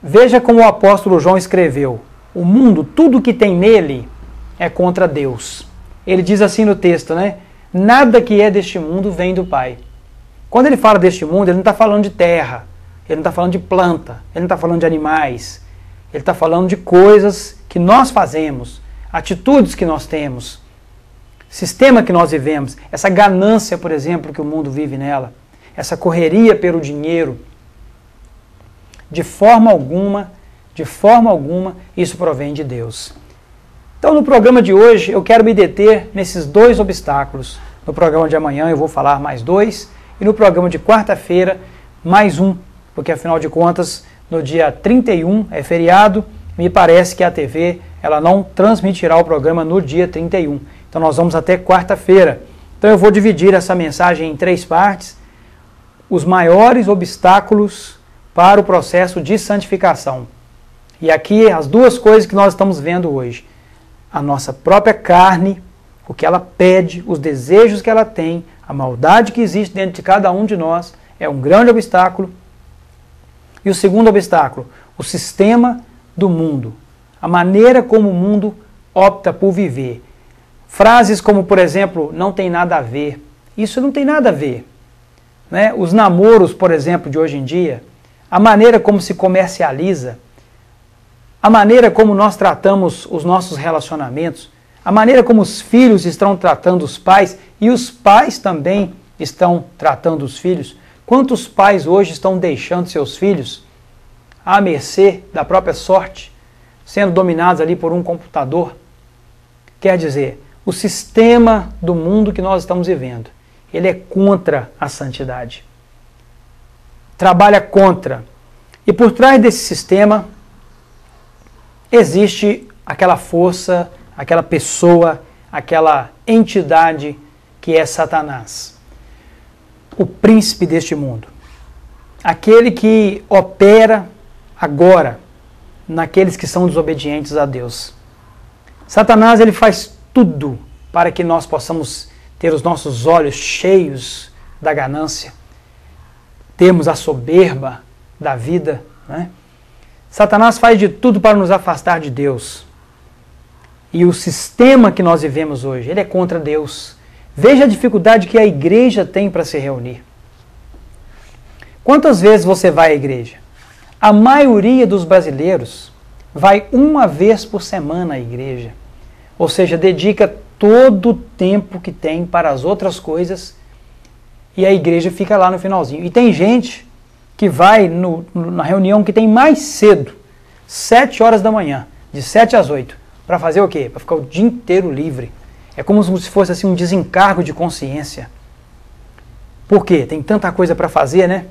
Veja como o apóstolo João escreveu: o mundo, tudo que tem nele, é contra Deus. Ele diz assim no texto, né? Nada que é deste mundo vem do Pai. Quando ele fala deste mundo, ele não está falando de terra, ele não está falando de planta, ele não está falando de animais, ele está falando de coisas que nós fazemos, atitudes que nós temos, sistema que nós vivemos, essa ganância, por exemplo, que o mundo vive nela, essa correria pelo dinheiro. De forma alguma, isso provém de Deus. Então, no programa de hoje, eu quero me deter nesses dois obstáculos. No programa de amanhã eu vou falar mais dois, e no programa de quarta-feira, mais um, porque afinal de contas, no dia 31 é feriado, me parece que a TV ela não transmitirá o programa no dia 31. Então nós vamos até quarta-feira. Então eu vou dividir essa mensagem em três partes. Os maiores obstáculos para o processo de santificação. E aqui as duas coisas que nós estamos vendo hoje. A nossa própria carne, o que ela pede, os desejos que ela tem, a maldade que existe dentro de cada um de nós, é um grande obstáculo. E o segundo obstáculo, o sistema do mundo, a maneira como o mundo opta por viver. Frases como, por exemplo, não tem nada a ver. Isso não tem nada a ver. Né? Os namoros, por exemplo, de hoje em dia, a maneira como se comercializa, a maneira como nós tratamos os nossos relacionamentos, a maneira como os filhos estão tratando os pais e os pais também estão tratando os filhos. Quantos pais hoje estão deixando seus filhos à mercê da própria sorte, sendo dominados ali por um computador? Quer dizer, o sistema do mundo que nós estamos vivendo, ele é contra a santidade. Trabalha contra. E por trás desse sistema existe aquela força, aquela pessoa, aquela entidade que é Satanás, o príncipe deste mundo, aquele que opera agora naqueles que são desobedientes a Deus. Satanás, ele faz tudo para que nós possamos ter os nossos olhos cheios da ganância, termos a soberba da vida, né? Satanás faz de tudo para nos afastar de Deus. E o sistema que nós vivemos hoje, ele é contra Deus. Veja a dificuldade que a igreja tem para se reunir. Quantas vezes você vai à igreja? A maioria dos brasileiros vai uma vez por semana à igreja. Ou seja, dedica todo o tempo que tem para as outras coisas e a igreja fica lá no finalzinho. E tem gente que vai na reunião que tem mais cedo, 7 horas da manhã, de 7 às 8, para fazer o quê? Para ficar o dia inteiro livre. É como se fosse assim um desencargo de consciência. Por quê? Tem tanta coisa para fazer, né?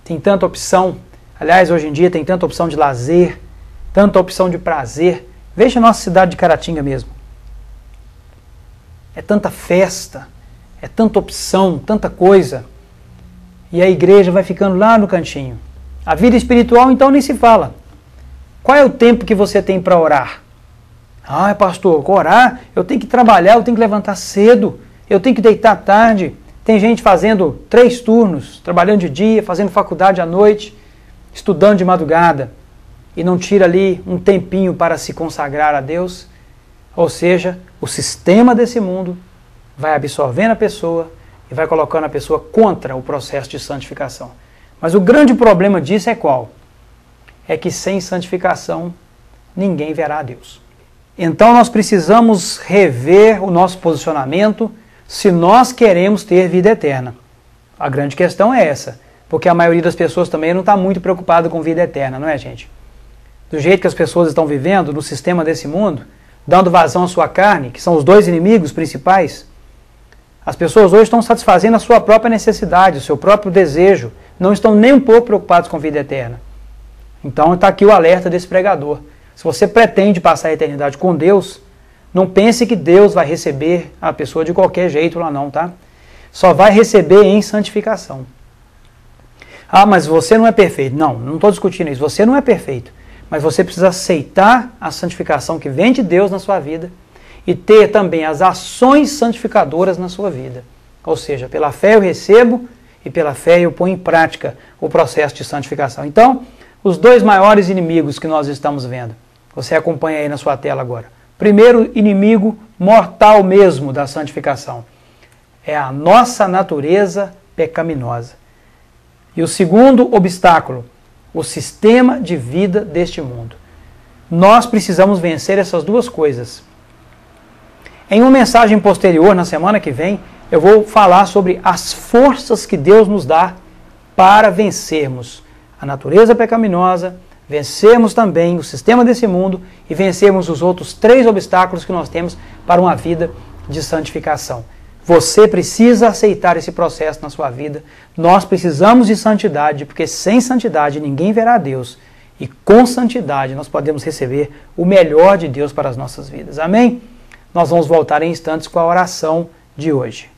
Tem tanta opção. Aliás, hoje em dia tem tanta opção de lazer, tanta opção de prazer. Veja a nossa cidade de Caratinga mesmo. É tanta festa, é tanta opção, tanta coisa. E a igreja vai ficando lá no cantinho. A vida espiritual, então, nem se fala. Qual é o tempo que você tem para orar? Ah, pastor, orar, eu tenho que trabalhar, eu tenho que levantar cedo, eu tenho que deitar tarde. Tem gente fazendo 3 turnos, trabalhando de dia, fazendo faculdade à noite, estudando de madrugada, e não tira ali um tempinho para se consagrar a Deus. Ou seja, o sistema desse mundo vai absorvendo a pessoa e vai colocando a pessoa contra o processo de santificação. Mas o grande problema disso é qual? É que sem santificação ninguém verá a Deus. Então nós precisamos rever o nosso posicionamento se nós queremos ter vida eterna. A grande questão é essa, porque a maioria das pessoas também não está muito preocupada com vida eterna, não é, gente? Do jeito que as pessoas estão vivendo no sistema desse mundo, dando vazão à sua carne, que são os dois inimigos principais, as pessoas hoje estão satisfazendo a sua própria necessidade, o seu próprio desejo, não estão nem um pouco preocupados com vida eterna. Então está aqui o alerta desse pregador. Se você pretende passar a eternidade com Deus, não pense que Deus vai receber a pessoa de qualquer jeito lá não, tá? Só vai receber em santificação. Ah, mas você não é perfeito. Não, não estou discutindo isso. Você não é perfeito. Mas você precisa aceitar a santificação que vem de Deus na sua vida e ter também as ações santificadoras na sua vida. Ou seja, pela fé eu recebo e pela fé eu ponho em prática o processo de santificação. Então, os dois maiores inimigos que nós estamos vendo. Você acompanha aí na sua tela agora. Primeiro inimigo mortal mesmo da santificação é a nossa natureza pecaminosa. E o segundo obstáculo, o sistema de vida deste mundo. Nós precisamos vencer essas duas coisas. Em uma mensagem posterior, na semana que vem, eu vou falar sobre as forças que Deus nos dá para vencermos a natureza pecaminosa, vencermos também o sistema desse mundo e vencermos os outros 3 obstáculos que nós temos para uma vida de santificação. Você precisa aceitar esse processo na sua vida. Nós precisamos de santidade, porque sem santidade ninguém verá a Deus. E com santidade nós podemos receber o melhor de Deus para as nossas vidas. Amém? Nós vamos voltar em instantes com a oração de hoje.